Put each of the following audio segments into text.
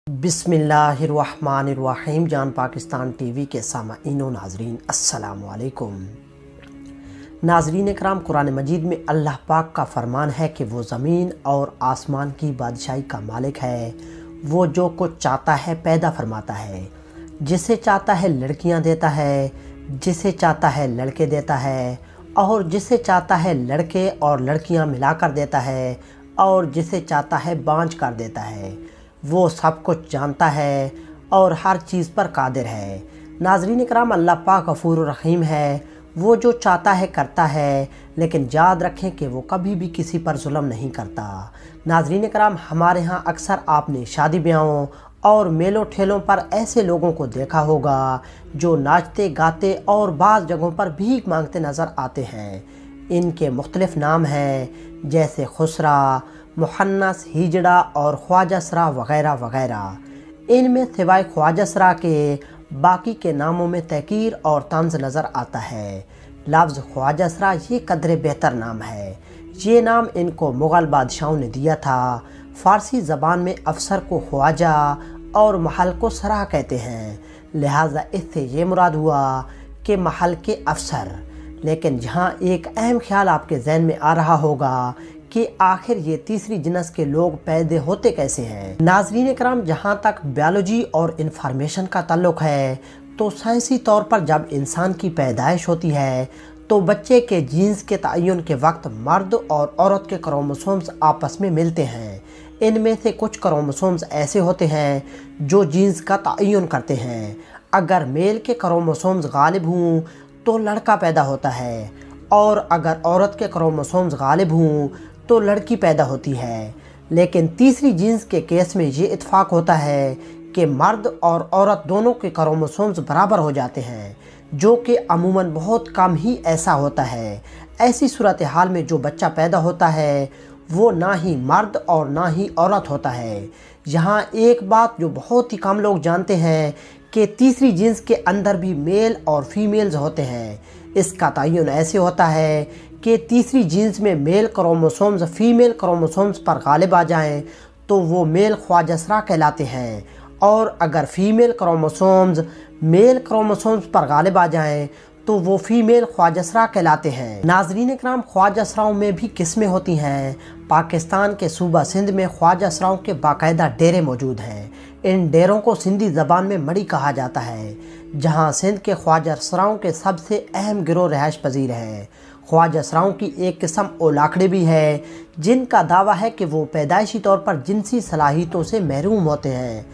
बिस्मिल्लाहिर्रहमानिर्रहीम। जान पाकिस्तान टीवी के सामईन व नाजरीन अस्सलामु अलैकुम। नाजरीन कराम, कुरान मजीद में अल्लाह पाक का फरमान है कि वो ज़मीन और आसमान की बादशाही का मालिक है। वो जो कुछ चाहता है पैदा फरमाता है, जिसे चाहता है लड़कियां देता है, जिसे चाहता है लड़के देता है, और जिसे चाहता है लड़के और लड़कियां मिलाकर देता है, और जिसे चाहता है बांझ कर देता है। वो सब कुछ जानता है और हर चीज़ पर कादिर है। नाज़रीन कराम, अल्लाह पाक गफूर रहीम है। वो जो चाहता है करता है, लेकिन याद रखें कि वो कभी भी किसी पर जुल्म नहीं करता। नाज़रीन कराम, हमारे यहाँ अक्सर आपने शादी ब्याहों और मेलों ठेलों पर ऐसे लोगों को देखा होगा जो नाचते गाते और बाज़ जगहों पर भीख मांगते नज़र आते हैं। इनके मुख्तलिफ़ नाम हैं, जैसे खुसरा, मुहन्नस, हिजड़ा और ख्वाजसरा वग़ैरह वग़ैरह। इनमें सिवाय ख्वाजसरा के बाकी के नामों में तहकीर और तंज़ नज़र आता है। लफ्ज़ ख्वाजसरा ये कदरे बेहतर नाम है। ये नाम इनको मुग़ल बादशाहों ने दिया था। फ़ारसी ज़बान में अफसर को ख्वाजा और महल को सरा कहते हैं, लिहाजा इससे ये मुराद हुआ कि महल के अफसर। लेकिन जहाँ एक अहम ख्याल आपके जहन में आ रहा होगा कि आखिर ये तीसरी जिनस के लोग पैदा होते कैसे हैं। नाज़रीन कराम, जहाँ तक बायोलॉजी और इंफॉर्मेशन का ताल्लुक़ है तो साइंसी तौर पर जब इंसान की पैदाइश होती है तो बच्चे के जीन्स के तयन के वक्त मर्द और औरत के क्रोमोसोम्स आपस में मिलते हैं। इनमें से कुछ क्रोमोसोम्स ऐसे होते हैं जो जीन्स का तयन करते हैं। अगर मेल के क्रोमोसोम्स गालिब हों तो लड़का पैदा होता है, और अगर औरत के क्रोमोसोम्स गालिब हों तो लड़की पैदा होती है। लेकिन तीसरी जीन्स के केस में ये इत्फाक होता है कि मर्द और औरत दोनों के क्रोमोसोम्स बराबर हो जाते हैं, जो कि अमूमन बहुत कम ही ऐसा होता है। ऐसी सूरत हाल में जो बच्चा पैदा होता है वो ना ही मर्द और ना ही औरत होता है। यहाँ एक बात जो बहुत ही कम लोग जानते हैं कि तीसरी जीन्स के अंदर भी मेल और फीमेल्स होते हैं। इसका तयन ऐसे होता है कि तीसरी जीन्स में मेल क्रोमोसोम्स फीमेल क्रोमोसोम्स पर गालिब आ जाएं तो वो मेल ख्वाजसरा कहलाते हैं, और अगर फीमेल क्रोमोसोम्स मेल क्रोमोसोम्स पर गालिब आ जाएं तो वो फीमेल ख्वाजसरा कहलाते हैं। नाज़रीन कराम, ख्वाजसराओं में भी किस्में होती हैं। पाकिस्तान के सूबा सिंध में ख्वाजसराओं के बाकायदा डेरे मौजूद हैं। इन डेरों को सिंधी ज़बान में मड़ी कहा जाता है, जहाँ सिंध के ख्वाजसराओं के सबसे अहम गिरोह रहायश पजीर हैं। ख्वाजसराओं की एक किस्म ओलाखड़े भी है, जिनका दावा है कि वो पैदाइशी तौर पर जिनसी सलाहियतों से महरूम होते हैं।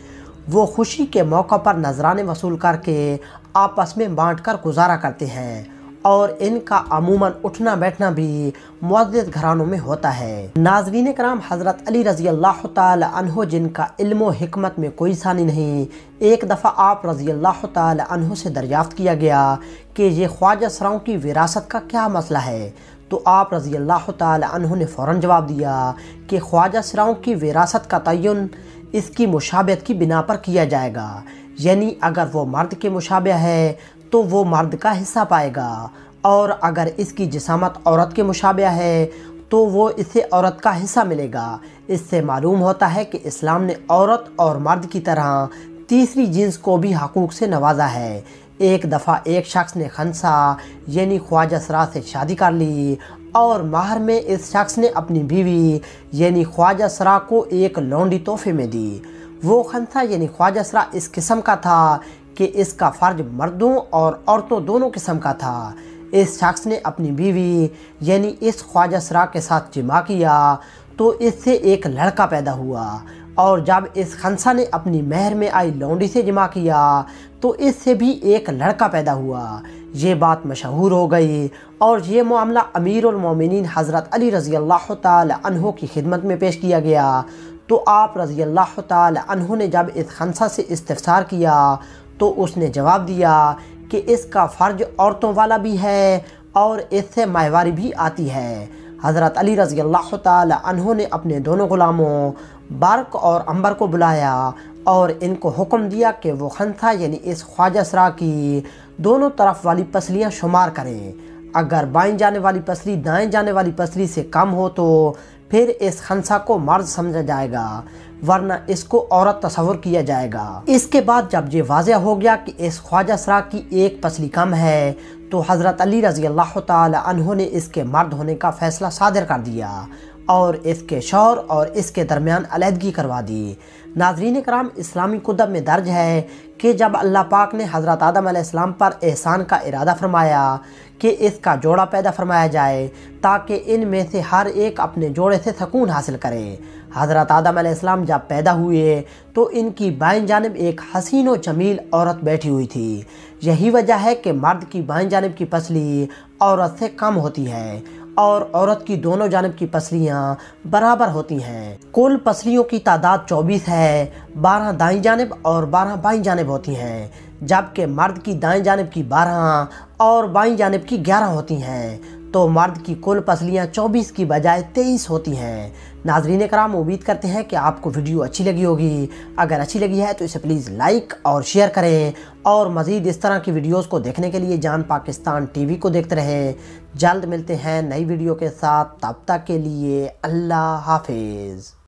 वो खुशी के मौका पर नजराने वसूल करके आपस में बांट कर गुजारा करते हैं, और इनका अमूमन उठना बैठना भी मुअज़्ज़ज़ घरानों में होता है। नाज़रीन कराम, हज़रत अली रज़ी अल्लाह ताला अन्हो, जिनका इल्म व हिकमत में कोई सानी नहीं, एक दफ़ा आप रज़ी अल्लाह ताला अन्हो से दरियाफ़्त किया गया कि ये ख्वाजसराओं की विरासत का क्या मसला है। तो आप रज़ी अल्लाह ताला अन्हो ने फ़ौरन जवाब दिया कि ख्वाजसराओं की विरासत का तयन इसकी मुशाबहत की बिना पर किया जाएगा, यानी अगर वो मर्द के मुशाबह है तो वो मर्द का हिस्सा पाएगा, और अगर इसकी जिसामत औरत के मुशाबह है तो वो इसे औरत का हिस्सा मिलेगा। इससे मालूम होता है कि इस्लाम ने औरत और मर्द की तरह तीसरी जिन्स को भी हकूक़ से नवाजा है। एक दफ़ा एक शख्स ने खंसा यानी ख्वाजसरा से शादी कर ली, और महर में इस शख्स ने अपनी बीवी यानी ख्वाजसरा को एक लौंडी तोहफे में दी। वो खंसा यानी ख्वाजसरा इस किस्म का था कि इसका फ़र्ज मर्दों और औरतों दोनों किस्म का था। इस शख्स ने अपनी बीवी यानी इस ख्वाजसरा के साथ जिमा किया तो इससे एक लड़का पैदा हुआ, और जब इस खंसा ने अपनी महर में आई लौंडी से जिमा किया तो इससे भी एक लड़का पैदा हुआ। ये बात मशहूर हो गई, और ये मामला अमीरुल मोमिनीन हज़रत अली रज़ी अल्लाह ताला अन्हो की खिदमत में पेश किया गया। तो आप रज़ी अल्लाह ताला अन्हो ने जब इस खंसा से इस्तिफ़सार किया तो उसने जवाब दिया कि इसका फ़र्ज औरतों वाला भी है और इससे माहवारी भी आती है। हज़रत अली रज़ी अल्लाह ताला अन्हो ने अपने दोनों ग़ुलामों बरक और अंबर को बुलाया और इनको हुक्म दिया कि वो खंसा यानी इस ख्वाजसरा की दोनों तरफ वाली पसलियाँ शुमार करें। अगर बाएं जाने वाली पसली दाएं जाने वाली पसली से कम हो तो फिर इस खंसा को मर्द समझा जाएगा, ورنہ اس کو عورت تصور کیا جائے گا۔ اس کے بعد جب یہ واضح ہو گیا کہ اس خواجہ سرا کی ایک پسلی کم ہے تو حضرت علی رضی اللہ تعالی عنہ نے اس کے مرد ہونے کا فیصلہ صادر کر دیا اور اس کے شوہر اور اس کے درمیان علیحدگی کروا دی۔ ناظرین کرام، اسلامی کتب میں درج ہے کہ جب اللہ پاک نے حضرت آدم علیہ السلام پر احسان کا ارادہ فرمایا کہ اس کا جوڑا پیدا فرمایا جائے تاکہ ان میں سے ہر ایک اپنے جوڑے سے سکون حاصل کرے، حضرت آدم علیہ السلام جب پیدا ہوئے تو ان کی بائیں جانب ایک حسین و جمیل عورت بیٹھی ہوئی تھی۔ یہی وجہ ہے کہ مرد کی بائیں جانب کی پسلی عورت سے کم ہوتی ہے اور عورت کی دونوں جانب کی پسلیاں برابر ہوتی ہیں۔ کل پسلیوں کی تعداد 24 ہے، 12 دائیں جانب اور 12 بائیں جانب ہوتی ہیں، جبکہ مرد کی دائیں جانب کی 12 اور بائیں جانب کی 11 ہوتی ہیں، تو مرد کی کل پسلیاں 24 کی بجائے 23 ہوتی ہیں۔ ناظرین کرام، امید کرتے ہیں کہ آپ کو ویڈیو اچھی لگی ہوگی۔ اگر اچھی لگی ہے تو اسے پلیز لائک اور شیئر کریں اور مزید اس طرح کی ویڈیوز کو دیکھنے کے لیے جان پاکستان ٹی وی کو دیکھتے رہیں۔ جلد ملتے ہیں نئی ویڈیو کے ساتھ، تب تک کے لیے اللہ حافظ۔